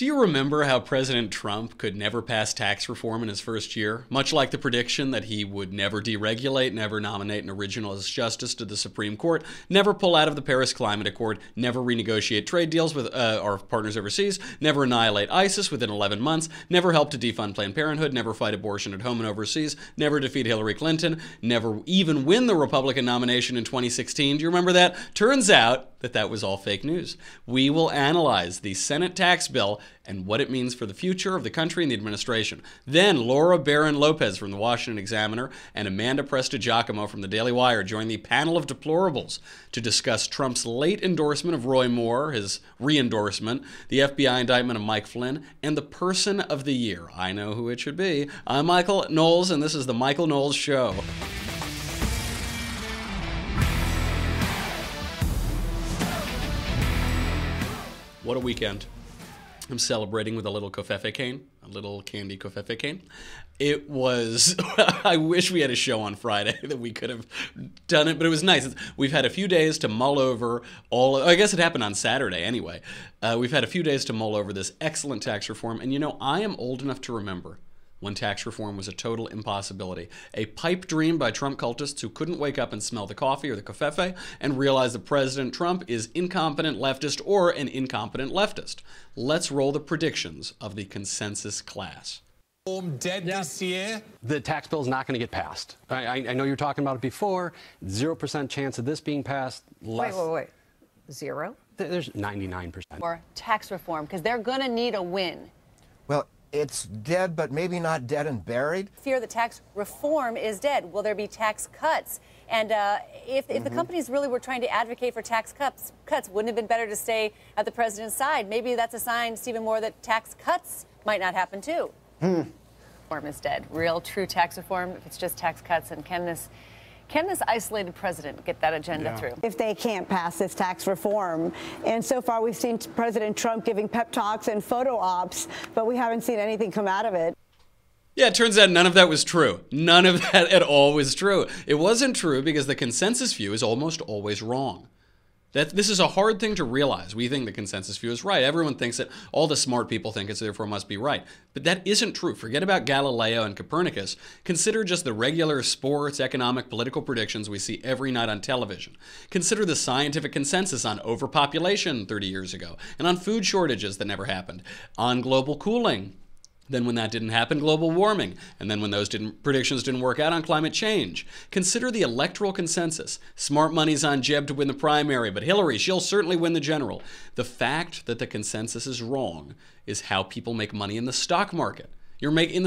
Do you remember how President Trump could never pass tax reform in his first year? Much like the prediction that he would never deregulate, never nominate an originalist justice to the Supreme Court, never pull out of the Paris Climate Accord, never renegotiate trade deals with our partners overseas, never annihilate ISIS within 11 months, never help to defund Planned Parenthood, never fight abortion at home and overseas, never defeat Hillary Clinton, never even win the Republican nomination in 2016. Do you remember that? Turns out that was all fake news. We will analyze the Senate tax bill and what it means for the future of the country and the administration. Then Laura Barron Lopez from the Washington Examiner and Amanda Prestigiacomo from the Daily Wire join the Panel of Deplorables to discuss Trump's late endorsement of Roy Moore, his re-endorsement, the FBI indictment of Mike Flynn, and the Person of the Year. I know who it should be. I'm Michael Knowles, and this is the Michael Knowles Show. What a weekend. I'm celebrating with a little covfefe cane, a little candy covfefe cane. It was, I wish we had a show on Friday that we could have done it, but it was nice. We've had a few days to mull over I guess it happened on Saturday anyway. We've had a few days to mull over this excellent tax reform, and you know, I am old enough to remember when tax reform was a total impossibility. A pipe dream by Trump cultists who couldn't wake up and smell the coffee or the covfefe and realize that President Trump is incompetent leftist or an incompetent leftist. Let's roll the predictions of the consensus class. Dead this year? The tax bill is not going to get passed. I know you were talking about it before. 0% chance of this being passed. Wait. Zero? There's 99%. Or tax reform, because they're going to need a win. Well, it's dead, but maybe not dead and buried. Fear that tax reform is dead. Will there be tax cuts? And if the companies really were trying to advocate for tax cuts, wouldn't it have been better to stay at the president's side? Maybe that's a sign, Stephen Moore, that tax cuts might not happen too. Reform is dead. Real, true tax reform, if it's just tax cuts, and can this isolated president get that agenda through? If they can't pass this tax reform. And so far we've seen President Trump giving pep talks and photo ops, but we haven't seen anything come out of it. Yeah, it turns out none of that was true. None of that at all was true. It wasn't true because the consensus view is almost always wrong. This is a hard thing to realize. We think the consensus view is right. Everyone thinks it. All the smart people think it, so therefore must be right. But that isn't true. Forget about Galileo and Copernicus. Consider just the regular sports, economic, political predictions we see every night on television. Consider the scientific consensus on overpopulation 30 years ago, and on food shortages that never happened, on global cooling. Then when that didn't happen, global warming. And then when those predictions didn't work out, on climate change. Consider the electoral consensus. Smart money's on Jeb to win the primary, but Hillary, she'll certainly win the general. The fact that the consensus is wrong is how people make money in the stock market. You're making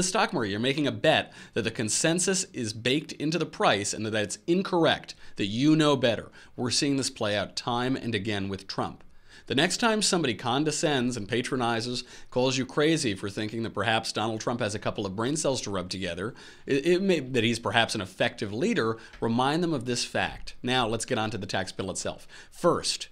a bet that the consensus is baked into the price and that it's incorrect, that you know better. We're seeing this play out time and again with Trump. The next time somebody condescends and patronizes, calls you crazy for thinking that perhaps Donald Trump has a couple of brain cells to rub together, that he's perhaps an effective leader, remind them of this fact. Now, let's get on to the tax bill itself. First,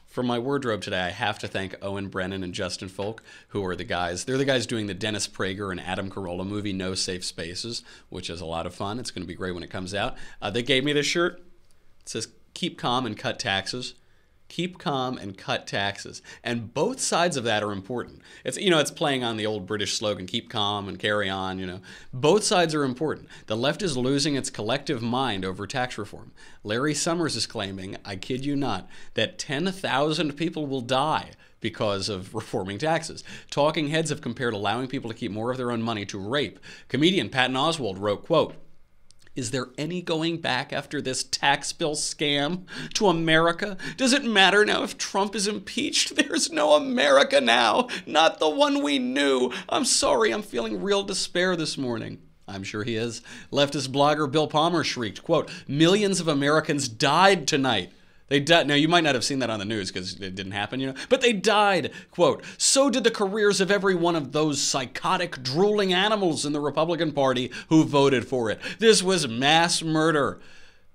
for my wardrobe today, I have to thank Owen Brennan and Justin Folk, who are the guys. They're the guys doing the Dennis Prager and Adam Carolla movie, No Safe Spaces, which is a lot of fun. It's going to be great when it comes out. They gave me this shirt. It says, "Keep calm and cut taxes." Keep calm and cut taxes. And both sides of that are important. It's playing on the old British slogan, keep calm and carry on, Both sides are important. The left is losing its collective mind over tax reform. Larry Summers is claiming, I kid you not, that 10,000 people will die because of reforming taxes. Talking heads have compared allowing people to keep more of their own money to rape. Comedian Patton Oswalt wrote, quote, "Is there any going back after this tax bill scam to America? Does it matter now if Trump is impeached? There's no America now, not the one we knew. I'm sorry, I'm feeling real despair this morning." I'm sure he is. Leftist blogger Bill Palmer shrieked, quote, "Millions of Americans died tonight." They died. Now, you might not have seen that on the news because it didn't happen, but they died. Quote, "So did the careers of every one of those psychotic, drooling animals in the Republican Party who voted for it. This was mass murder."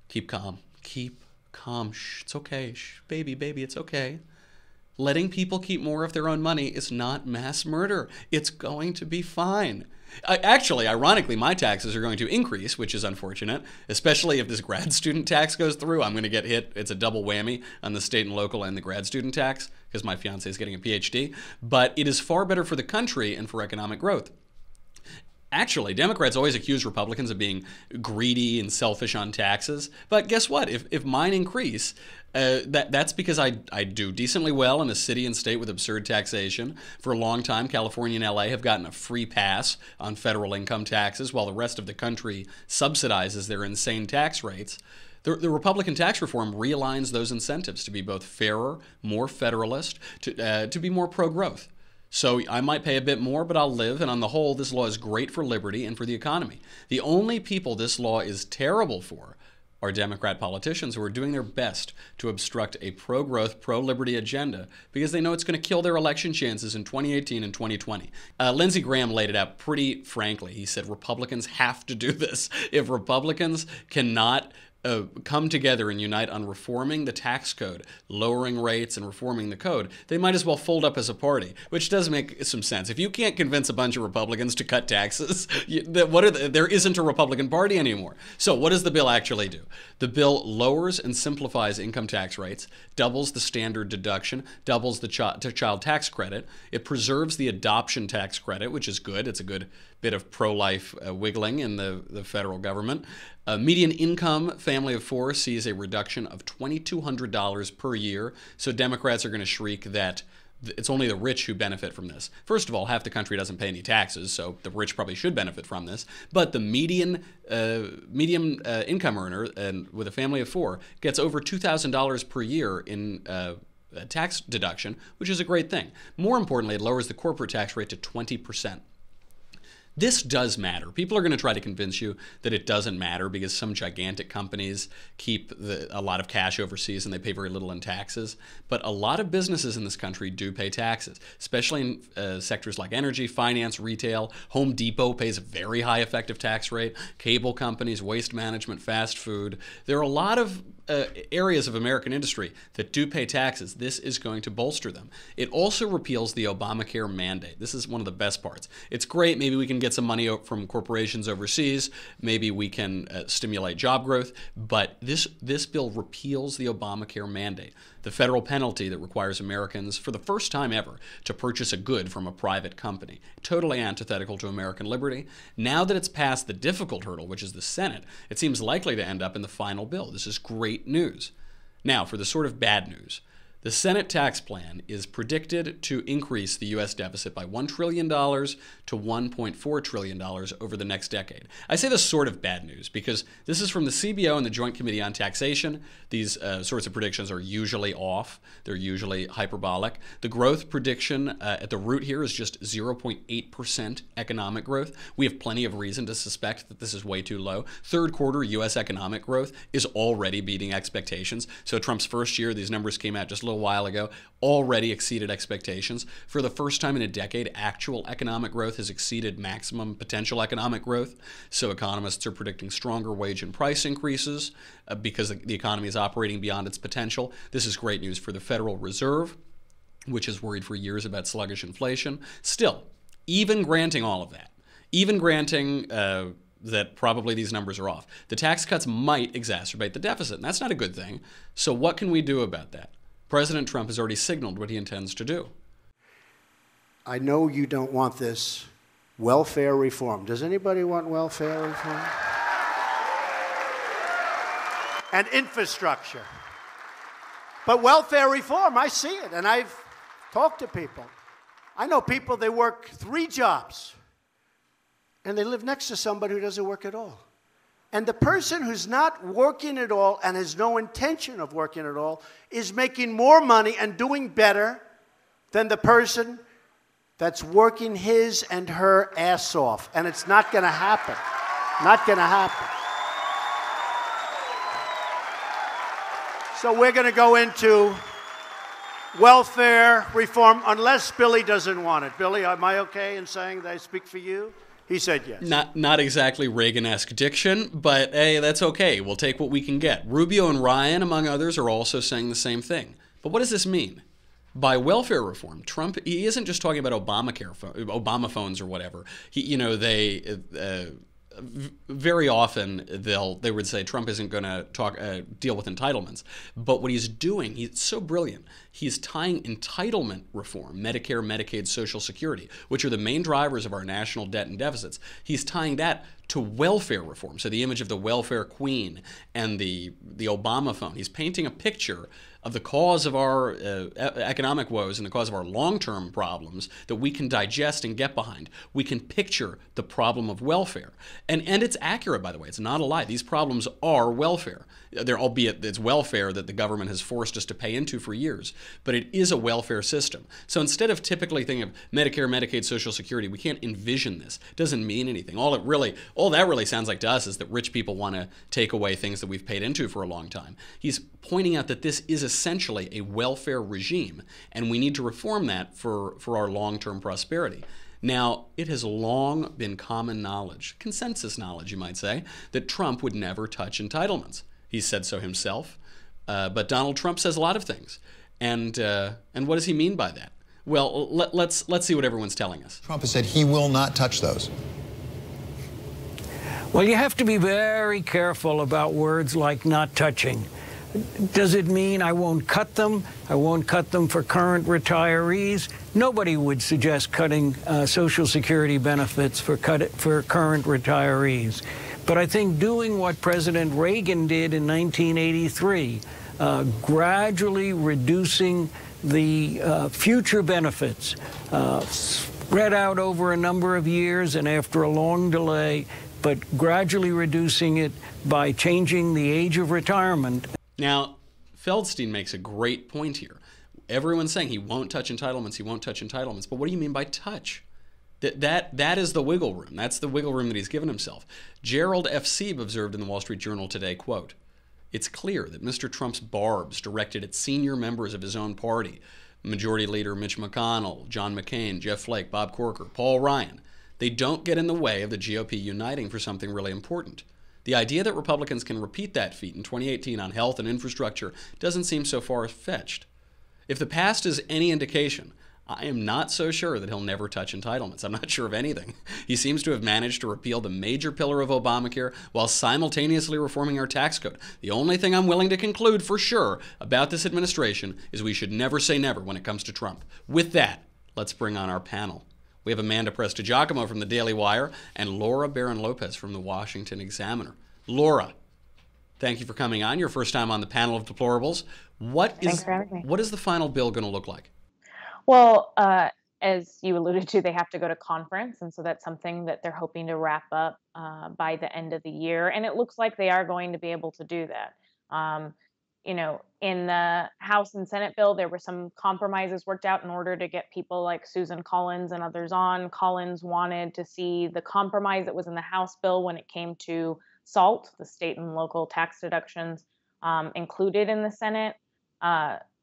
Keep calm. Keep calm. Shh, it's okay. Shh, baby, it's okay. Letting people keep more of their own money is not mass murder. It's going to be fine. Actually, ironically, my taxes are going to increase, which is unfortunate, especially if this grad student tax goes through. I'm going to get hit. It's a double whammy on the state and local and the grad student tax because my fiance is getting a PhD, but it is far better for the country and for economic growth. Actually, Democrats always accuse Republicans of being greedy and selfish on taxes. But guess what? If mine increase, that's because I do decently well in a city and state with absurd taxation. For a long time, California and LA have gotten a free pass on federal income taxes, while the rest of the country subsidizes their insane tax rates. The Republican tax reform realigns those incentives to be both fairer, more federalist, to be more pro-growth. So I might pay a bit more, but I'll live, and on the whole, this law is great for liberty and for the economy. The only people this law is terrible for are Democrat politicians who are doing their best to obstruct a pro-growth, pro-liberty agenda because they know it's going to kill their election chances in 2018 and 2020. Lindsey Graham laid it out pretty frankly. He said Republicans have to do this. If Republicans cannot come together and unite on reforming the tax code, lowering rates, and reforming the code, they might as well fold up as a party, which does make some sense. If you can't convince a bunch of Republicans to cut taxes, there isn't a Republican Party anymore. So what does the bill actually do? The bill lowers and simplifies income tax rates, doubles the standard deduction, doubles the child tax credit. It preserves the adoption tax credit, which is good. It's a good bit of pro-life wiggling in the federal government. A median income family of four sees a reduction of $2,200 per year. So Democrats are going to shriek that it's only the rich who benefit from this. First of all, half the country doesn't pay any taxes, so the rich probably should benefit from this. But the median income earner and with a family of four gets over $2,000 per year in tax deduction, which is a great thing. More importantly, it lowers the corporate tax rate to 20%. This does matter. People are going to try to convince you that it doesn't matter because some gigantic companies keep a lot of cash overseas and they pay very little in taxes. But a lot of businesses in this country do pay taxes, especially in sectors like energy, finance, retail. Home Depot pays a very high effective tax rate. Cable companies, waste management, fast food. There are a lot of areas of American industry that do pay taxes. This is going to bolster them. It also repeals the Obamacare mandate. This is one of the best parts. It's great. Maybe we can get some money from corporations overseas. Maybe we can stimulate job growth. But this bill repeals the Obamacare mandate, the federal penalty that requires Americans, for the first time ever, to purchase a good from a private company. Totally antithetical to American liberty. Now that it's passed the difficult hurdle, which is the Senate, it seems likely to end up in the final bill. This is great news. Now, for the sort of bad news. The Senate tax plan is predicted to increase the U.S. deficit by $1 trillion to $1.4 trillion over the next decade. I say this sort of bad news because this is from the CBO and the Joint Committee on Taxation. These sorts of predictions are usually off. They're usually hyperbolic. The growth prediction at the root here is just 0.8% economic growth. We have plenty of reason to suspect that this is way too low. Third quarter U.S. economic growth is already beating expectations. So Trump's first year, these numbers came out just a little while ago, already exceeded expectations. For the first time in a decade, actual economic growth has exceeded maximum potential economic growth. So economists are predicting stronger wage and price increases because the economy is operating beyond its potential. This is great news for the Federal Reserve, which has worried for years about sluggish inflation. Still, even granting all of that, even granting that probably these numbers are off, the tax cuts might exacerbate the deficit, and that's not a good thing. So what can we do about that? President Trump has already signaled what he intends to do. I know you don't want this welfare reform. Does anybody want welfare reform? And infrastructure. But welfare reform, I see it, and I've talked to people. I know people, they work 3 jobs, and they live next to somebody who doesn't work at all. And the person who's not working at all and has no intention of working at all is making more money and doing better than the person that's working his and her ass off. And it's not going to happen. Not going to happen. So we're going to go into welfare reform unless Billy doesn't want it. Billy, am I okay in saying that I speak for you? He said yes. Not exactly Reagan-esque diction, but hey, that's okay. We'll take what we can get. Rubio and Ryan, among others, are also saying the same thing. But what does this mean? By welfare reform, Trump, he isn't just talking about Obamacare, Obama phones or whatever. very often they would say Trump isn't going to deal with entitlements. But what he's doing, he's so brilliant. He's tying entitlement reform, Medicare, Medicaid, Social Security, which are the main drivers of our national debt and deficits. He's tying that to welfare reform. So the image of the welfare queen and the Obama phone. He's painting a picture of the cause of our economic woes and the cause of our long-term problems that we can digest and get behind. We can picture the problem of welfare. And it's accurate, by the way. It's not a lie. These problems are welfare. Albeit it's welfare that the government has forced us to pay into for years. But it is a welfare system. So instead of typically thinking of Medicare, Medicaid, Social Security, we can't envision this. It doesn't mean anything. All that really sounds like to us is that rich people want to take away things that we've paid into for a long time. He's pointing out that this is essentially a welfare regime, and we need to reform that for our long-term prosperity. Now, it has long been common knowledge, consensus knowledge, you might say, that Trump would never touch entitlements. He said so himself, but Donald Trump says a lot of things. And what does he mean by that? Well, let's see what everyone's telling us. Trump has said he will not touch those. Well, you have to be very careful about words like not touching. Does it mean I won't cut them? I won't cut them for current retirees? Nobody would suggest cutting Social Security benefits for current retirees. But I think doing what President Reagan did in 1983, gradually reducing the future benefits, spread out over a number of years and after a long delay, but gradually reducing it by changing the age of retirement. Now, Feldstein makes a great point here. Everyone's saying he won't touch entitlements, he won't touch entitlements. But what do you mean by touch? That is the wiggle room. That's the wiggle room that he's given himself. Gerald F. Sieb observed in the Wall Street Journal today, quote, "It's clear that Mr. Trump's barbs directed at senior members of his own party, Majority Leader Mitch McConnell, John McCain, Jeff Flake, Bob Corker, Paul Ryan, they don't get in the way of the GOP uniting for something really important. The idea that Republicans can repeat that feat in 2018 on health and infrastructure doesn't seem so far-fetched. If the past is any indication, I am not so sure that he'll never touch entitlements. I'm not sure of anything. He seems to have managed to repeal the major pillar of Obamacare while simultaneously reforming our tax code. The only thing I'm willing to conclude for sure about this administration is we should never say never when it comes to Trump." With that, let's bring on our panel. We have Amanda Prestigiacomo from the Daily Wire and Laura Barron Lopez from the Washington Examiner. Laura, thank you for coming on. Your first time on the Panel of Deplorables. Thanks for having me. What is the final bill going to look like? Well, as you alluded to, they have to go to conference, and so that's something that they're hoping to wrap up by the end of the year. And it looks like they are going to be able to do that. In the House and Senate bill, there were some compromises worked out in order to get people like Susan Collins and others on. Collins wanted to see the compromise that was in the House bill when it came to SALT, the state and local tax deductions, included in the Senate.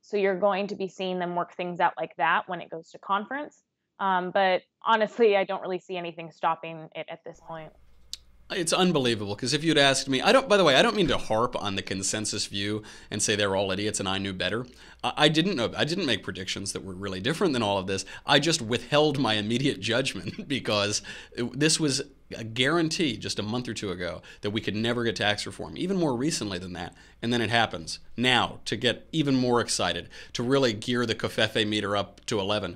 So you're going to be seeing them work things out like that when it goes to conference. But honestly, I don't really see anything stopping it at this point. It's unbelievable, because if you'd asked me, by the way, I don't mean to harp on the consensus view and say they're all idiots and I knew better. I didn't make predictions that were really different than all of this. I just withheld my immediate judgment because this was a guarantee just a month or two ago that we could never get tax reform, even more recently than that. And then it happens. Now, to get even more excited, to really gear the covfefe meter up to 11,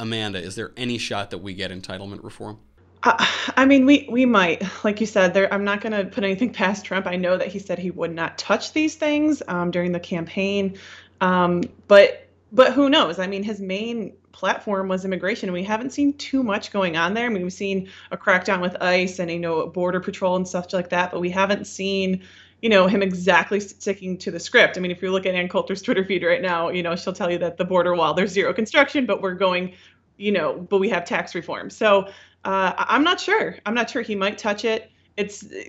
Amanda, is there any shot that we get entitlement reform? I mean, we might, like you said, I'm not going to put anything past Trump. I know that he said he would not touch these things during the campaign. But who knows? I mean, his main platform was immigration, and we haven't seen too much going on there. I mean, we've seen a crackdown with ICE and, border patrol and stuff like that, but we haven't seen, him exactly sticking to the script. I mean, if you look at Ann Coulter's Twitter feed right now, she'll tell you that the border wall, there's zero construction, but we're going, but we have tax reform. So I'm not sure. He might touch it.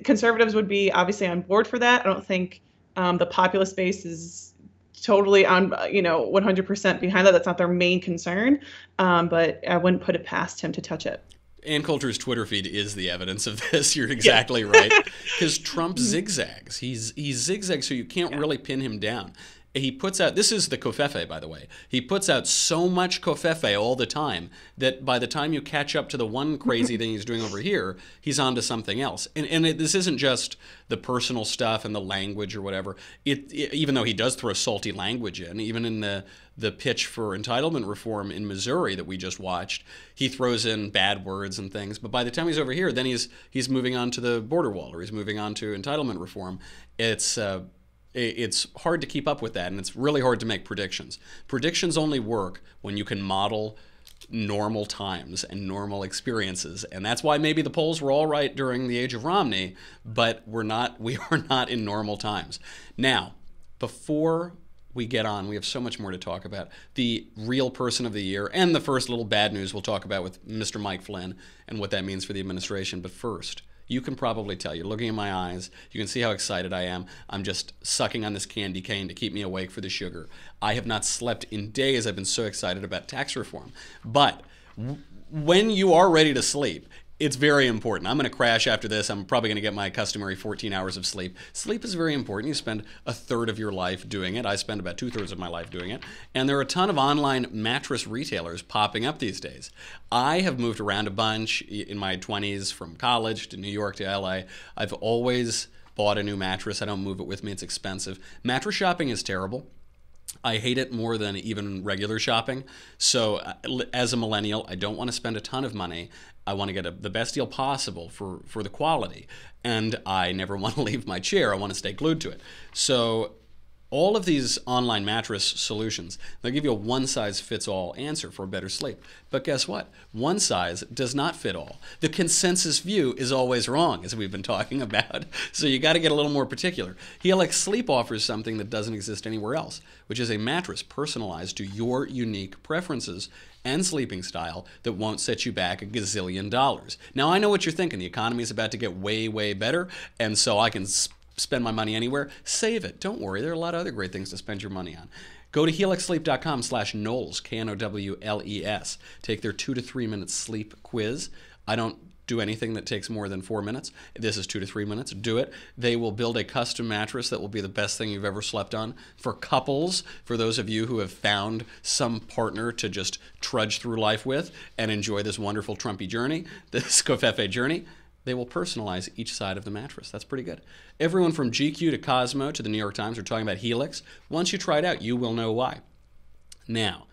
Conservatives would be obviously on board for that. I don't think the populist base is totally on, 100% behind that. That's not their main concern. But I wouldn't put it past him to touch it. Ann Coulter's Twitter feed is the evidence of this. You're exactly right. Because Trump zigzags. He zigzags, so you can't really pin him down. he puts out, this is the covfefe, by the way. He puts out so much covfefe all the time that by the time you catch up to the one crazy thing he's doing over here, he's on to something else. And this isn't just the personal stuff and the language or whatever. Even though he does throw salty language in, even in the pitch for entitlement reform in Missouri that we just watched, he throws in bad words and things. But by the time he's over here, then he's moving on to the border wall, or he's moving on to entitlement reform. It's hard to keep up with that, and it's really hard to make predictions. Predictions only work when you can model normal times and normal experiences, and that's why maybe the polls were all right during the age of Romney, but we are not in normal times. Now, before we get on, we have so much more to talk about. The real person of the year and the first little bad news we'll talk about with Mr. Mike Flynn and what that means for the administration. But first, you can probably tell, you're looking in my eyes, you can see how excited I am. I'm just sucking on this candy cane to keep me awake for the sugar. I have not slept in days. I've been so excited about tax reform. But when you are ready to sleep, it's very important. I'm going to crash after this. I'm probably going to get my customary 14 hours of sleep. Sleep is very important. You spend a third of your life doing it. I spend about 2/3 of my life doing it. And there are a ton of online mattress retailers popping up these days. I have moved around a bunch in my 20s, from college to New York to LA. I've always bought a new mattress. I don't move it with me. It's expensive. Mattress shopping is terrible. I hate it more than even regular shopping. So as a millennial, I don't want to spend a ton of money. I want to get the best deal possible for the quality. And I never want to leave my chair. I want to stay glued to it. So all of these online mattress solutions, they'll give you a one-size-fits-all answer for better sleep. But guess what? One size does not fit all. The consensus view is always wrong, as we've been talking about. So you got to get a little more particular. Helix Sleep offers something that doesn't exist anywhere else, which is a mattress personalized to your unique preferences and sleeping style that won't set you back a gazillion dollars. Now, I know what you're thinking. The economy is about to get way, way better, and so I can spend my money anywhere. Save it. Don't worry. There are a lot of other great things to spend your money on. Go to helixsleep.com/Knowles, Knowles. Take their 2 to 3 minute sleep quiz. I don't do anything that takes more than 4 minutes. This is 2 to 3 minutes. Do it. They will build a custom mattress that will be the best thing you've ever slept on. For couples, for those of you who have found some partner to just trudge through life with and enjoy this wonderful Trumpy journey, this covfefe journey, they will personalize each side of the mattress. That's pretty good. Everyone from GQ to Cosmo to the New York Times are talking about Helix. Once you try it out, you will know why. Now,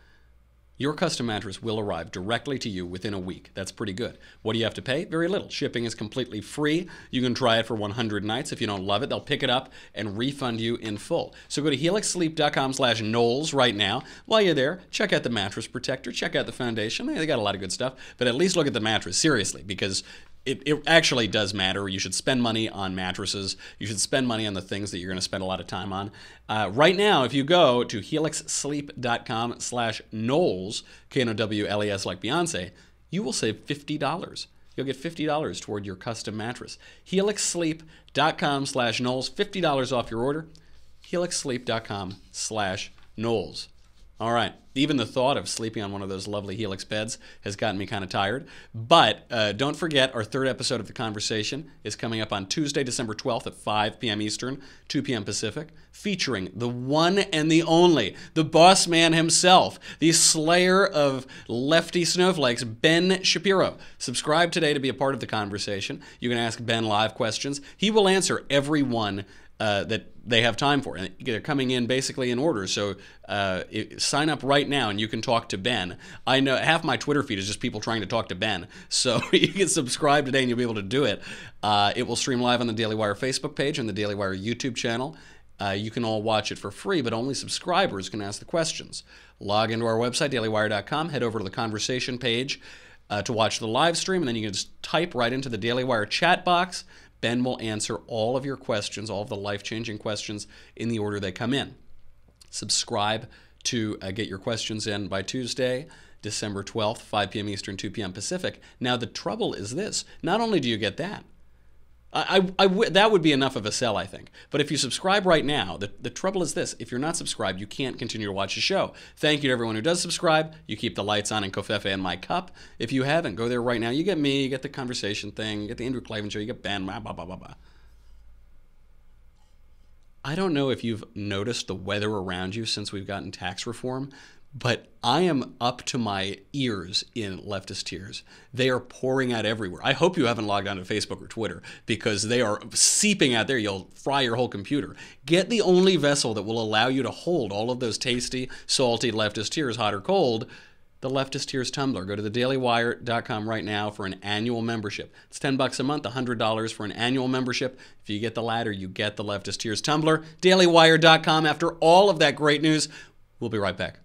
your custom mattress will arrive directly to you within a week. That's pretty good. What do you have to pay? Very little. Shipping is completely free. You can try it for 100 nights. If you don't love it, they'll pick it up and refund you in full. So go to helixsleep.com/Knowles right now. While you're there, check out the mattress protector. Check out the foundation. They got a lot of good stuff. But at least look at the mattress, seriously, because it actually does matter. You should spend money on mattresses. You should spend money on the things that you're going to spend a lot of time on. Right now, if you go to helixsleep.com/Knowles, Knowles like Beyonce, you will save $50. You'll get $50 toward your custom mattress. helixsleep.com/Knowles, $50 off your order. helixsleep.com/Knowles. All right. Even the thought of sleeping on one of those lovely Helix beds has gotten me kind of tired. But don't forget, our third episode of The Conversation is coming up on Tuesday, December 12th at 5 p.m. Eastern, 2 p.m. Pacific, featuring the one and the only, the boss man himself, the slayer of lefty snowflakes, Ben Shapiro. Subscribe today to be a part of The Conversation. You can ask Ben live questions. He will answer every one that they have time for. And they're coming in basically in order. So sign up right now and you can talk to Ben. I know half my Twitter feed is just people trying to talk to Ben. So you can subscribe today and you'll be able to do it. It will stream live on the Daily Wire Facebook page and the Daily Wire YouTube channel. You can all watch it for free, but only subscribers can ask the questions. Log into our website, dailywire.com, head over to the conversation page to watch the live stream, and then you can just type right into the Daily Wire chat box. Ben will answer all of your questions, all of the life-changing questions in the order they come in. Subscribe to get your questions in by Tuesday, December 12th, 5 p.m. Eastern, 2 p.m. Pacific. Now, the trouble is this. Not only do you get that, that would be enough of a sell, I think. But if you subscribe right now, the trouble is this. If you're not subscribed, you can't continue to watch the show. Thank you to everyone who does subscribe. You keep the lights on in covfefe and my cup. If you haven't, go there right now. You get me, you get the conversation thing, you get the Andrew Klavan show, you get Ben, blah, blah, blah, blah, blah. I don't know if you've noticed the weather around you since we've gotten tax reform, but I am up to my ears in leftist tears. They are pouring out everywhere. I hope you haven't logged on to Facebook or Twitter, because they are seeping out there. You'll fry your whole computer. Get the only vessel that will allow you to hold all of those tasty, salty leftist tears, hot or cold, the Leftist Tears Tumbler. Go to thedailywire.com right now for an annual membership. It's $10 a month, $100 for an annual membership. If you get the latter, you get the Leftist Tears Tumbler. dailywire.com. After all of that great news, we'll be right back.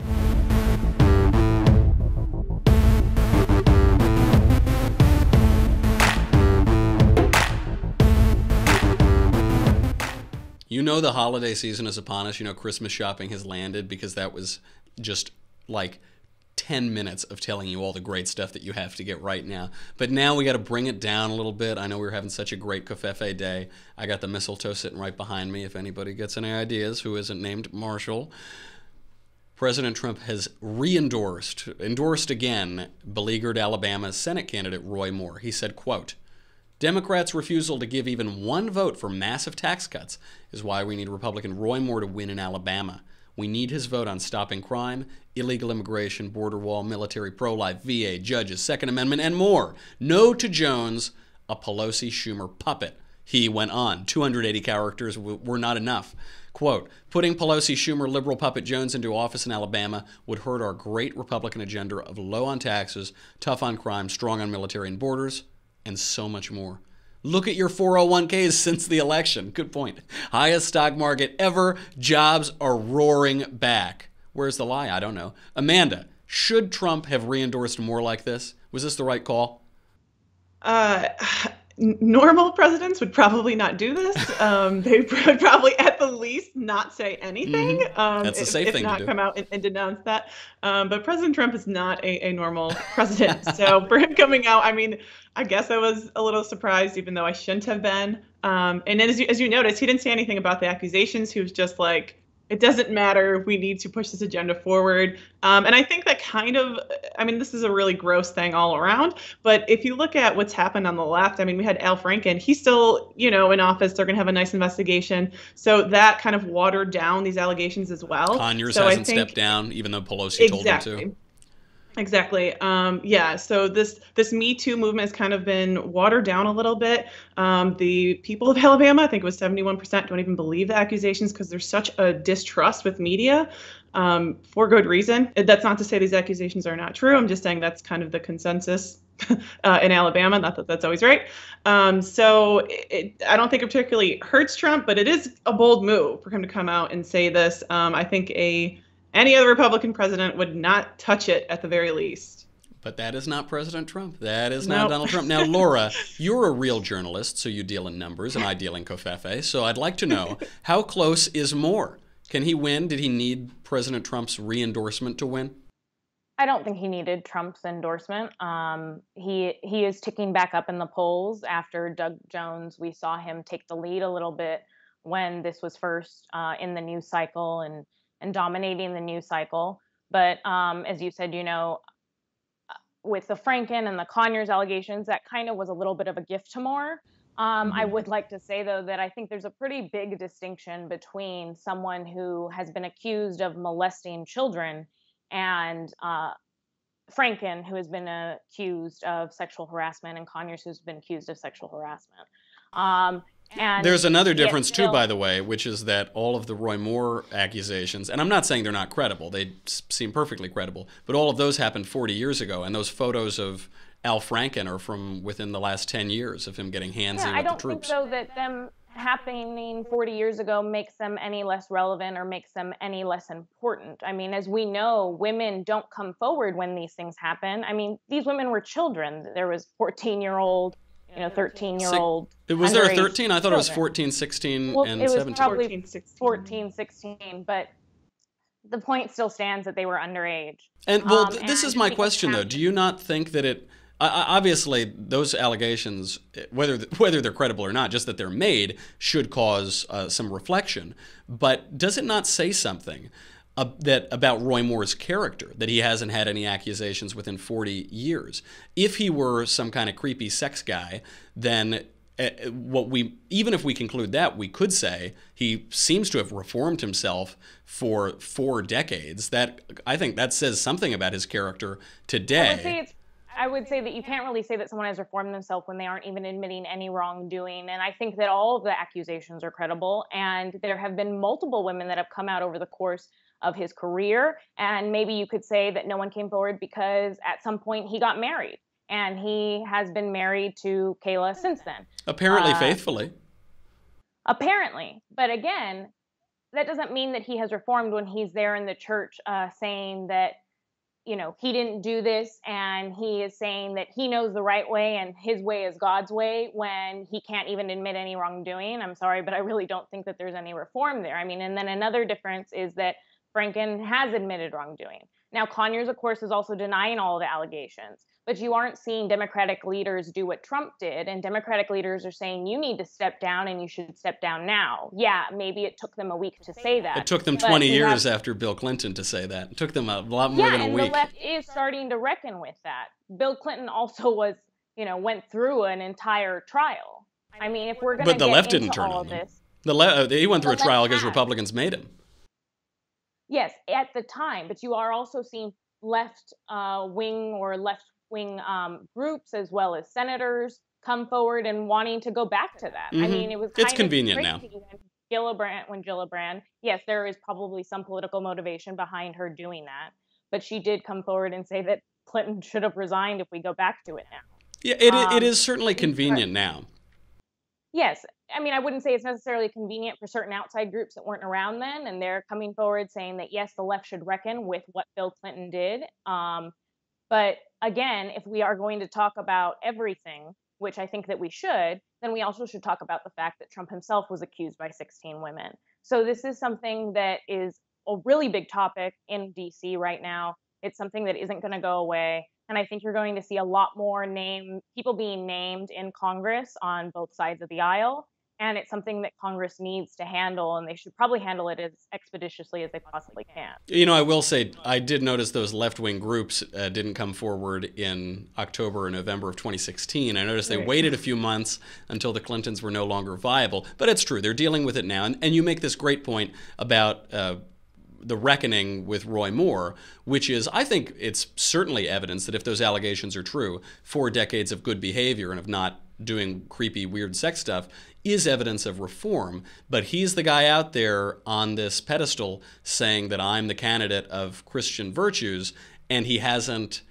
You know the holiday season is upon us. You know Christmas shopping has landed, because that was just like 10 minutes of telling you all the great stuff that you have to get right now. But now we got to bring it down a little bit. I know we were having such a great covfefe day. I got the mistletoe sitting right behind me, if anybody gets any ideas who isn't named Marshall. President Trump has endorsed again, beleaguered Alabama's Senate candidate Roy Moore. He said, quote, "Democrats' refusal to give even one vote for massive tax cuts is why we need Republican Roy Moore to win in Alabama. We need his vote on stopping crime, illegal immigration, border wall, military, pro-life, VA, judges, Second Amendment, and more. No to Jones, a Pelosi-Schumer puppet." He went on. 280 characters were not enough. Quote, "Putting Pelosi-Schumer liberal puppet Jones into office in Alabama would hurt our great Republican agenda of low on taxes, tough on crime, strong on military and borders, and so much more. Look at your 401ks since the election." Good point. "Highest stock market ever. Jobs are roaring back." Where's the lie? I don't know. Amanda, should Trump have re-endorsed more like this? Was this the right call? Normal presidents would probably not do this. They would probably, at the least, not say anything. That's the safe thing to do. If not come out and denounce that. But President Trump is not a normal president. So for him coming out, I mean, I guess I was a little surprised, even though I shouldn't have been. And then as you noticed, he didn't say anything about the accusations. He was just like, it doesn't matter. We need to push this agenda forward. And I think that kind of, I mean, this is a really gross thing all around. But if you look at what's happened on the left, I mean, we had Al Franken. He's still, in office. They're going to have a nice investigation. So that kind of watered down these allegations as well. Conyers hasn't stepped down, even though Pelosi told him to. Exactly. Yeah. So this Me Too movement has kind of been watered down a little bit. The people of Alabama, I think it was 71%, don't even believe the accusations because there's such a distrust with media, for good reason. That's not to say these accusations are not true. I'm just saying that's kind of the consensus in Alabama. Not that that's always right. So I don't think it particularly hurts Trump, but it is a bold move for him to come out and say this. I think any other Republican president would not touch it at the very least. But that is not President Trump. That is not Donald Trump. Now, Laura, you're a real journalist, so you deal in numbers, and I deal in covfefe. So I'd like to know, how close is Moore? Can he win? Did he need President Trump's re-endorsement to win? I don't think he needed Trump's endorsement. He is ticking back up in the polls after Doug Jones. We saw him take the lead a little bit when this was first in the news cycle and dominating the news cycle. But as you said, with the Franken and the Conyers allegations, that kind of was a little bit of a gift to Moore. I would like to say, though, that I think there's a pretty big distinction between someone who has been accused of molesting children and Franken, who has been accused of sexual harassment, and Conyers, who's been accused of sexual harassment. And there's another difference, too, by the way, which is that all of the Roy Moore accusations, and I'm not saying they're not credible, they seem perfectly credible, but all of those happened 40 years ago, and those photos of Al Franken are from within the last 10 years of him getting handsy with the troops. I don't think, though, that them happening 40 years ago makes them any less relevant or makes them any less important. I mean, as we know, women don't come forward when these things happen. I mean, these women were children. There was 14-year-old, 13-year-old. Was there a 13? I thought it was 14, 16, and 17. It was probably 14, 16, but the point still stands that they were underage. And this is my question, though. Do you not think that it... obviously, those allegations, whether they're credible or not, just that they're made, should cause some reflection. But does it not say something about Roy Moore's character, that he hasn't had any accusations within 40 years? If he were some kind of creepy sex guy, then even if we conclude that, we could say he seems to have reformed himself for 4 decades. That, I think that says something about his character today. I would say that you can't really say that someone has reformed themselves when they aren't even admitting any wrongdoing. And I think that all of the accusations are credible. And there have been multiple women that have come out over the course of his career. And maybe you could say that no one came forward because at some point he got married. And he has been married to Kayla since then. Apparently faithfully. Apparently. But again, that doesn't mean that he has reformed when he's there in the church saying that, you know, he didn't do this, and he is saying that he knows the right way and his way is God's way when he can't even admit any wrongdoing. I'm sorry, but I really don't think that there's any reform there. I mean, and then another difference is that Franken has admitted wrongdoing. Now, Conyers, of course, is also denying all of the allegations, but you aren't seeing Democratic leaders do what Trump did, and Democratic leaders are saying you need to step down and you should step down now. Yeah, maybe it took them a week to say that. It took them 20 years after Bill Clinton to say that. It took them a lot more than a week. Yeah, and the left is starting to reckon with that. Bill Clinton also was, you know, went through an entire trial. I mean, if we're going to But the left didn't turn on him. He went through a trial because Republicans made him. Yes, at the time, but you are also seeing left-wing groups as well as senators come forward and wanting to go back to that. I mean, it was kind it's convenient now. When Gillibrand, yes, there is probably some political motivation behind her doing that, but she did come forward and say that Clinton should have resigned if we go back to it now. Yeah, it is certainly convenient now. Yes. I mean, I wouldn't say it's necessarily convenient for certain outside groups that weren't around then, and they're coming forward saying that, yes, the left should reckon with what Bill Clinton did. But again, if we are going to talk about everything, which I think that we should, then we also should talk about the fact that Trump himself was accused by 16 women. So this is something that is a really big topic in DC right now. It's something that isn't going to go away. And I think you're going to see a lot more people being named in Congress on both sides of the aisle. And it's something that Congress needs to handle, and they should probably handle it as expeditiously as they possibly can. You know, I will say, I did notice those left-wing groups didn't come forward in October or November of 2016. I noticed they waited a few months until the Clintons were no longer viable. But it's true, they're dealing with it now. And you make this great point about the reckoning with Roy Moore, which is, I think it's certainly evidence that if those allegations are true, 4 decades of good behavior and of not doing creepy, weird sex stuff is evidence of reform. But he's the guy out there on this pedestal saying that I'm the candidate of Christian virtues, and he hasn't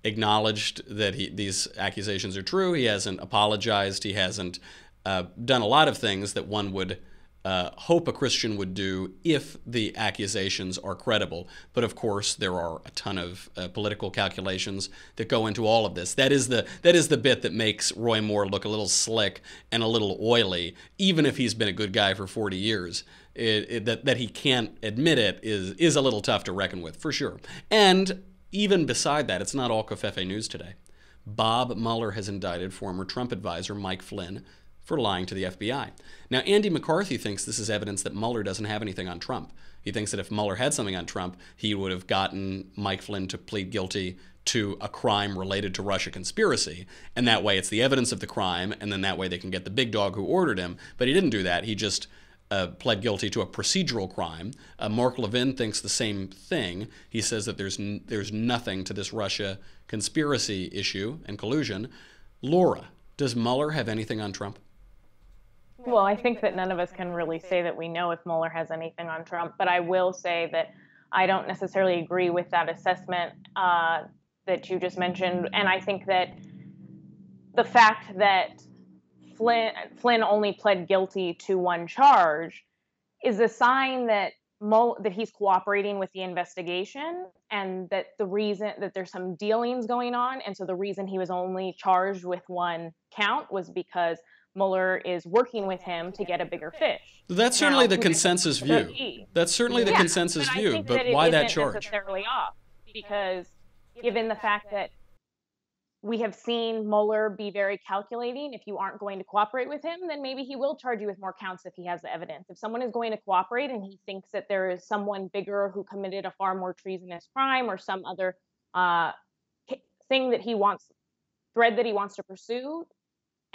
acknowledged that these accusations are true. He hasn't apologized. He hasn't done a lot of things that one would hope a Christian would do if the accusations are credible. But of course, there are a ton of political calculations that go into all of this. That is the bit that makes Roy Moore look a little slick and a little oily, even if he's been a good guy for 40 years. That he can't admit it is a little tough to reckon with, for sure. And even beside that, it's not all Covfefe news today. Bob Mueller has indicted former Trump advisor Mike Flynn for lying to the FBI. Now, Andy McCarthy thinks this is evidence that Mueller doesn't have anything on Trump. He thinks that if Mueller had something on Trump, he would have gotten Mike Flynn to plead guilty to a crime related to Russia conspiracy, and that way it's the evidence of the crime, and then that way they can get the big dog who ordered him. But he didn't do that. He just pled guilty to a procedural crime. Mark Levin thinks the same thing. He says that there's nothing to this Russia conspiracy issue and collusion. Laura, does Mueller have anything on Trump? Well, I think that none of us can really say that we know if Mueller has anything on Trump, but I will say that I don't necessarily agree with that assessment that you just mentioned. And I think that the fact that Flynn only pled guilty to one charge is a sign that he's cooperating with the investigation, and that the reason that there's some dealings going on. And so the reason he was only charged with one count was because Mueller is working with him to get a bigger fish. That's certainly the consensus view. That's certainly the consensus view, but why that charge? Necessarily off, because given the fact that we have seen Mueller be very calculating, if you aren't going to cooperate with him, then maybe he will charge you with more counts if he has the evidence. If someone is going to cooperate and he thinks that there is someone bigger who committed a far more treasonous crime or some other thing that thread that he wants to pursue,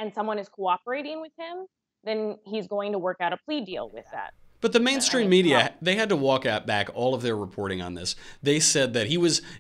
and someone is cooperating with him, then he's going to work out a plea deal with that. But the mainstream media, they had to walk back all of their reporting on this. They said that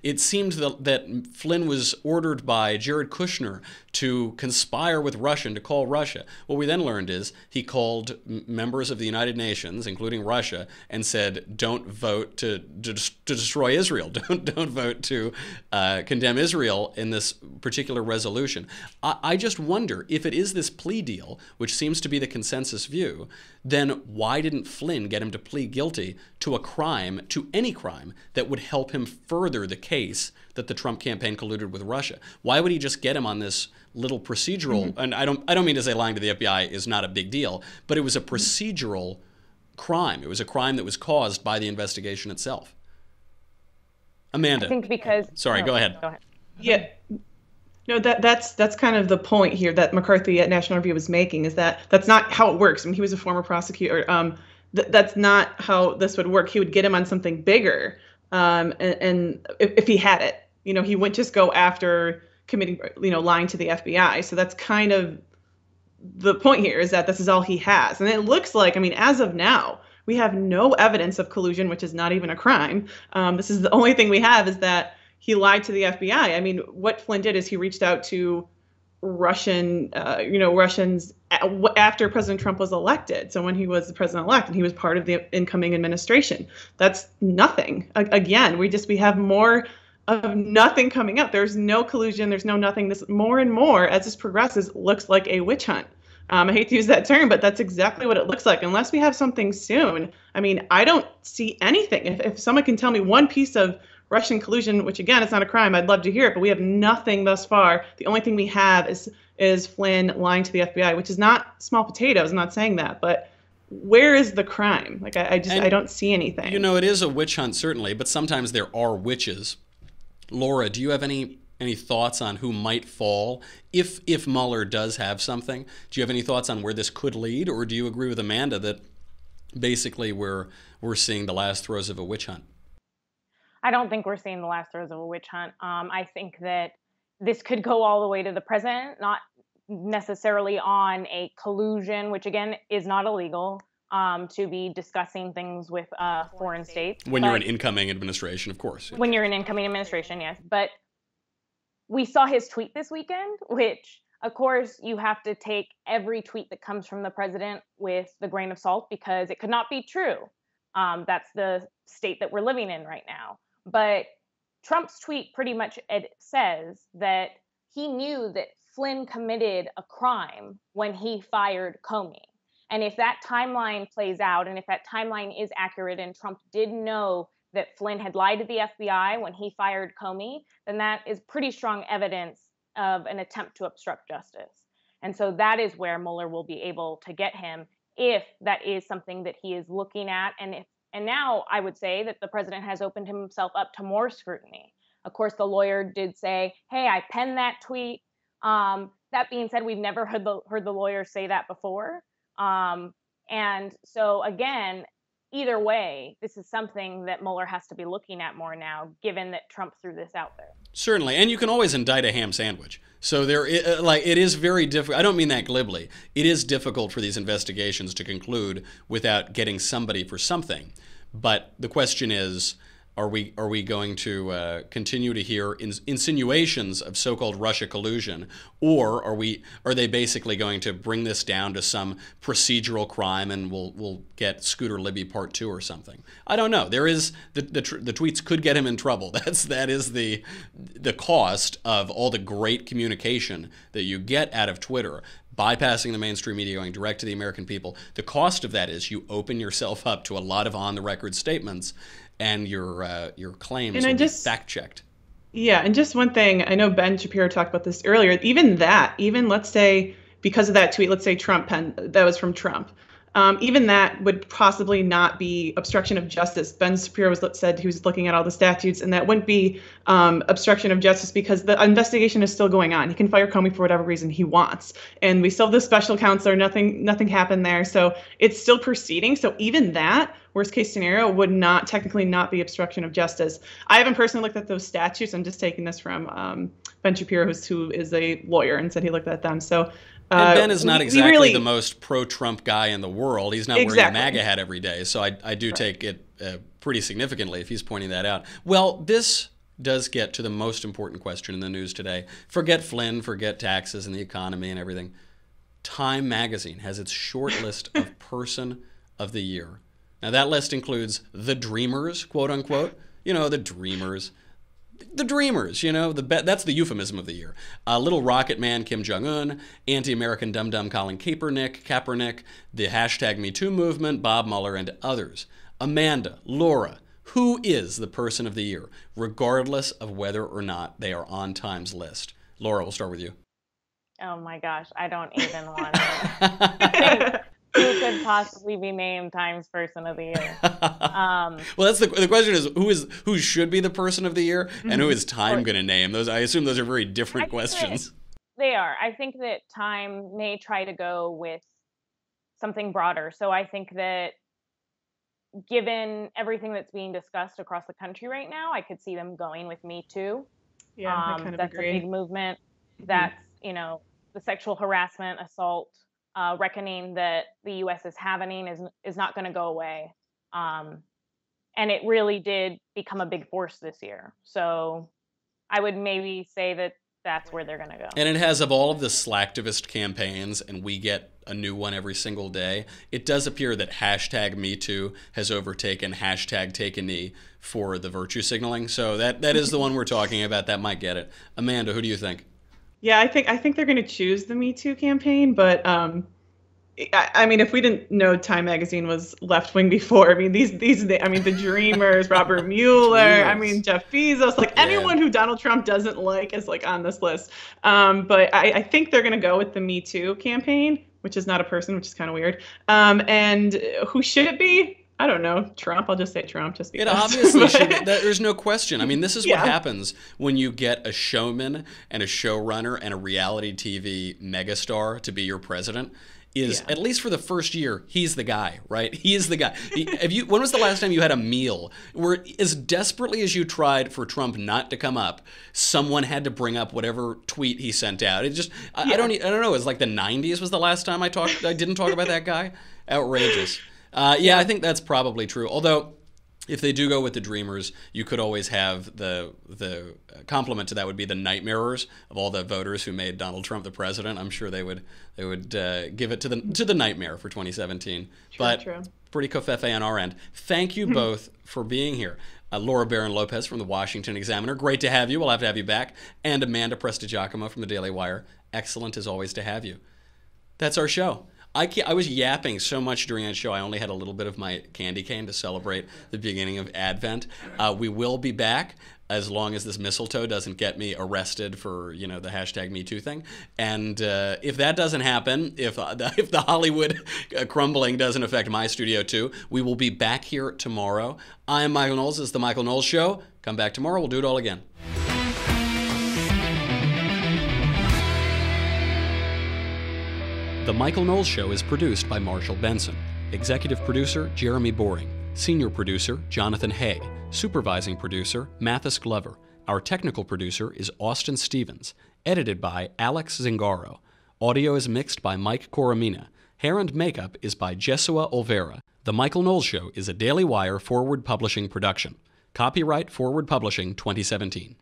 it seemed that Flynn was ordered by Jared Kushner to conspire with Russia, to call Russia. What we then learned is he called members of the United Nations, including Russia, and said, don't vote to destroy Israel. Don't vote to condemn Israel in this particular resolution. I just wonder, if it is this plea deal, which seems to be the consensus view, then why didn't Flynn get him to plead guilty to a crime, to any crime, that would help him further the case that the Trump campaign colluded with Russia? Why would he just get him on this little procedural, and I don't mean to say lying to the FBI is not a big deal, but it was a procedural crime. It was a crime that was caused by the investigation itself. Amanda. I think because... Sorry, go ahead. Go ahead. Yeah. No, that's kind of the point here that McCarthy at National Review was making, is that that's not how it works. I mean, he was a former prosecutor. That's not how this would work. He would get him on something bigger, and if he had it, he wouldn't just go after committing, lying to the FBI. So that's kind of the point here, is that this is all he has. And it looks like, as of now, we have no evidence of collusion, which is not even a crime. This is the only thing we have, is that he lied to the FBI. What Flynn did is he reached out to Russians after President Trump was elected. So when he was the president-elect and he was part of the incoming administration, that's nothing. Again, we have more of nothing coming up. There's no collusion. There's no nothing. This more and more, as this progresses, looks like a witch hunt. I hate to use that term, but that's exactly what it looks like. Unless we have something soon, I don't see anything. If someone can tell me one piece of Russian collusion, which again, it's not a crime, I'd love to hear it, but we have nothing thus far. The only thing we have is Flynn lying to the FBI, which is not small potatoes. I'm not saying that, but where is the crime? I don't see anything. It is a witch hunt, certainly, but sometimes there are witches. Laura, do you have any thoughts on who might fall if Mueller does have something? Do you have any thoughts on where this could lead, or do you agree with Amanda that basically we're seeing the last throes of a witch hunt? I don't think we're seeing the last throes of a witch hunt. I think that this could go all the way to the president, not necessarily on a collusion, which again is not illegal, to be discussing things with foreign states. When you're an incoming administration, of course. When you're an incoming administration, yes. But we saw his tweet this weekend, which, of course, you have to take every tweet that comes from the president with the grain of salt, because it could not be true. That's the state that we're living in right now. But Trump's tweet pretty much says that he knew that Flynn committed a crime when he fired Comey. And if that timeline plays out, and if that timeline is accurate, and Trump did know that Flynn had lied to the FBI when he fired Comey, then that is pretty strong evidence of an attempt to obstruct justice. And so that is where Mueller will be able to get him, if that is something that he is looking at. And now I would say that the president has opened himself up to more scrutiny. Of course, the lawyer did say, hey, I penned that tweet. That being said, we've never heard the lawyer say that before. And so again, either way, this is something that Mueller has to be looking at more now, given that Trump threw this out there. Certainly, and you can always indict a ham sandwich. So it is very difficult. I don't mean that glibly. It is difficult for these investigations to conclude without getting somebody for something. But the question is, are we going to continue to hear insinuations of so-called Russia collusion, or are they basically going to bring this down to some procedural crime, and we'll get Scooter Libby Part 2 or something? I don't know. There is the tweets could get him in trouble. That is the cost of all the great communication that you get out of Twitter, bypassing the mainstream media, going direct to the American people. The cost of that is you open yourself up to a lot of on-the-record statements, and your claims will be fact-checked. Yeah, and just one thing, I know Ben Shapiro talked about this earlier, even let's say, because of that tweet, let's say that was from Trump, even that would possibly not be obstruction of justice. Ben Shapiro said he was looking at all the statutes, and that wouldn't be obstruction of justice because the investigation is still going on. He can fire Comey for whatever reason he wants. And we still have the special counselor, nothing happened there. So it's still proceeding. So even that worst case scenario would not technically not be obstruction of justice. I haven't personally looked at those statutes. I'm just taking this from Ben Shapiro, who is a lawyer, and said he looked at them. So. And Ben is not exactly the most pro-Trump guy in the world. He's not wearing a MAGA hat every day. So I do take it pretty significantly if he's pointing that out. Well, this does get to the most important question in the news today. Forget Flynn, forget taxes and the economy and everything. Time magazine has its short list of Person of the Year. Now, that list includes the Dreamers, quote unquote. You know, the Dreamers. The Dreamers, you know, that's the euphemism of the year. Little Rocket Man Kim Jong-un, anti-American dum-dum Colin Kaepernick, the hashtag #MeToo movement, Bob Mueller, and others. Amanda, Laura, who is the Person of the Year, regardless of whether or not they are on Time's list? Laura, we'll start with you. Oh my gosh, I don't even want to. Who could possibly be named Time's Person of the Year? Well, that's the question is who should be the Person of the Year, and who is Time going to name? Those, I assume those are very different questions. They are. I think that Time may try to go with something broader. So I think that given everything that's being discussed across the country right now, I could see them going with Me Too. Yeah, I kind of that's agree. a big movement. That's, you know, the sexual harassment, assault, reckoning that the U.S. is having is not going to go away. And it really did become a big force this year. So I would maybe say that that's where they're going to go. And it has, of all of the slacktivist campaigns, and we get a new one every single day, it does appear that hashtag #MeToo has overtaken hashtag #TakeAKnee for the virtue signaling. So that is the one we're talking about. That might get it. Amanda, who do you think? Yeah, I think they're going to choose the Me Too campaign, but I mean, if we didn't know Time Magazine was left wing before, I mean, the Dreamers, Robert Mueller, I mean, Jeff Bezos, like anyone who Donald Trump doesn't like is like on this list. But I think they're going to go with the Me Too campaign, which is not a person, which is kind of weird. And who should it be? I don't know. Trump. I'll just say Trump just because. It obviously should. There's no question. I mean, this is what happens when you get a showman and a showrunner and a reality TV megastar to be your president. At least for the first year, he's the guy, right? He is the guy. When was the last time you had a meal where, as desperately as you tried for Trump not to come up, someone had to bring up whatever tweet he sent out? It just, I don't know. It was like the 90s was the last time I didn't talk about that guy. Outrageous. I think that's probably true. Although, if they do go with the Dreamers, you could always have the complement to that would be the nightmarers of all the voters who made Donald Trump the president. I'm sure they would give it to the nightmare for 2017. True. Pretty covfefe on our end. Thank you both for being here. Laura Barron Lopez from the Washington Examiner. Great to have you. We'll have to have you back. And Amanda Prestigiacomo from the Daily Wire. Excellent as always to have you. That's our show. I was yapping so much during that show, I only had a little bit of my candy cane to celebrate the beginning of Advent. We will be back as long as this mistletoe doesn't get me arrested for, the hashtag #MeToo thing. And if that doesn't happen, if the Hollywood crumbling doesn't affect my studio too, we will be back here tomorrow. I'm Michael Knowles. This is The Michael Knowles Show. Come back tomorrow. We'll do it all again. The Michael Knowles Show is produced by Marshall Benson. Executive producer, Jeremy Boring. Senior producer, Jonathan Hay. Supervising producer, Mathis Glover. Our technical producer is Austin Stevens. Edited by Alex Zingaro. Audio is mixed by Mike Coromina. Hair and makeup is by Jesua Olvera. The Michael Knowles Show is a Daily Wire Forward Publishing production. Copyright Forward Publishing 2017.